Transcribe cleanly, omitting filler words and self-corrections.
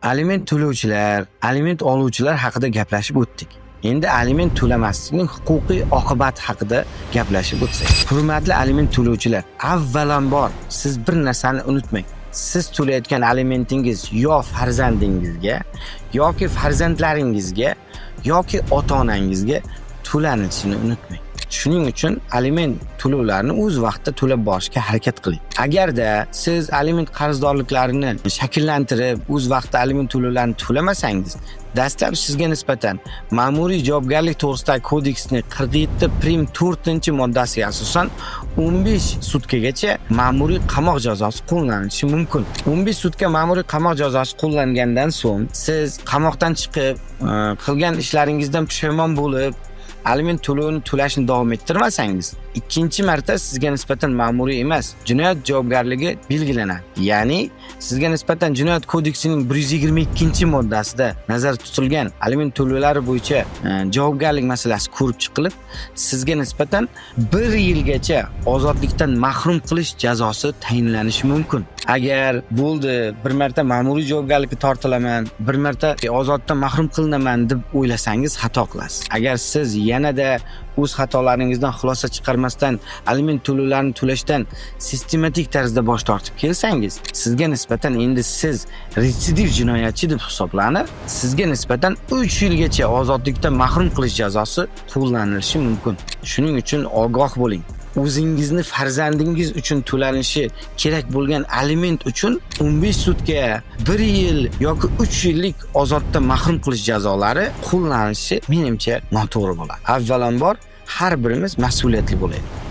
Aliment to'lovchilar, aliment oluvchilar haqida gaplashib o'tdik. Endi aliment to'lamaslikning huquqiy oqibati haqida gaplashib o'tsak. Hurmatli aliment to'lovchilar, avvalambor siz bir narsani unutmang. Siz to'layotgan alimentingiz yo farzandingizga, yoki farzandlaringizga, yoki ota-onangizga to'lanishini unutmang. Shuning uchun aliment to'lovlarini o'z vaqtida to'lab borishga harakat qiling. Agarda siz aliment qarzdorliklarini shakllantirib, o'z vaqtida aliment to'lovlarini to'lamasangiz, dastlab sizga nisbatan ma'muriy javobgarlik to'g'risidagi kodeksning 47 prim 4-moddasiga asosan 15 sutkagacha ma'muriy qamoq jazosi qo'llanilishi mumkin. 15 sutka ma'muriy qamoq jazosi qo'llangandan so'ng siz qamoqdan chiqib, qilgan ishlaringizdan pushaymon bo'lib, aliment to'lovini to'lashni davom ettirmasangiz, ikkinchi marta sizga nisbatan ma'muriy emas, jinoyat javobgarligi belgilanadi. Ya'ni sizga nisbatan Jinoyat kodeksining 122-moddasida nazarda tutilgan aliment to'lovlari bo'yicha javobgarlik masalasi ko'rib chiqilib, sizga nisbatan 1 yilgacha ozodlikdan mahrum qilish jazosi tayinlanishi mumkin. Agar bo'ldi, bir marta ma'muriy javobgarlikka tortilaman, bir marta ozodlikdan mahrum qilinaman deb o'ylasangiz xato qilasiz. Agar siz yanada o'z xatolaringizdan xulosa chiqarmasdan aliment to'lovlarini to'lashdan sistematik tarzda bosh tortib kelsangiz, sizga nisbatan endi siz retsidiv jinoyatchi deb hisoblanib, sizga nisbatan 3 yilgacha ozodlikdan mahrum qilish jazosi qo'llanilishi mumkin. Shuning uchun ogoh bo'ling. O'zingizni farzandingiz uchun to'lanishi kerak bo'lgan aliment uchun 15 sutka, 1 yil yoki 3 yillik ozodlikdan mahrum qilish jazolari qo'llanilishi menimcha noto'g'ri bo'ladi. Avvalambor har birimiz mas'uliyatli bo'laylik.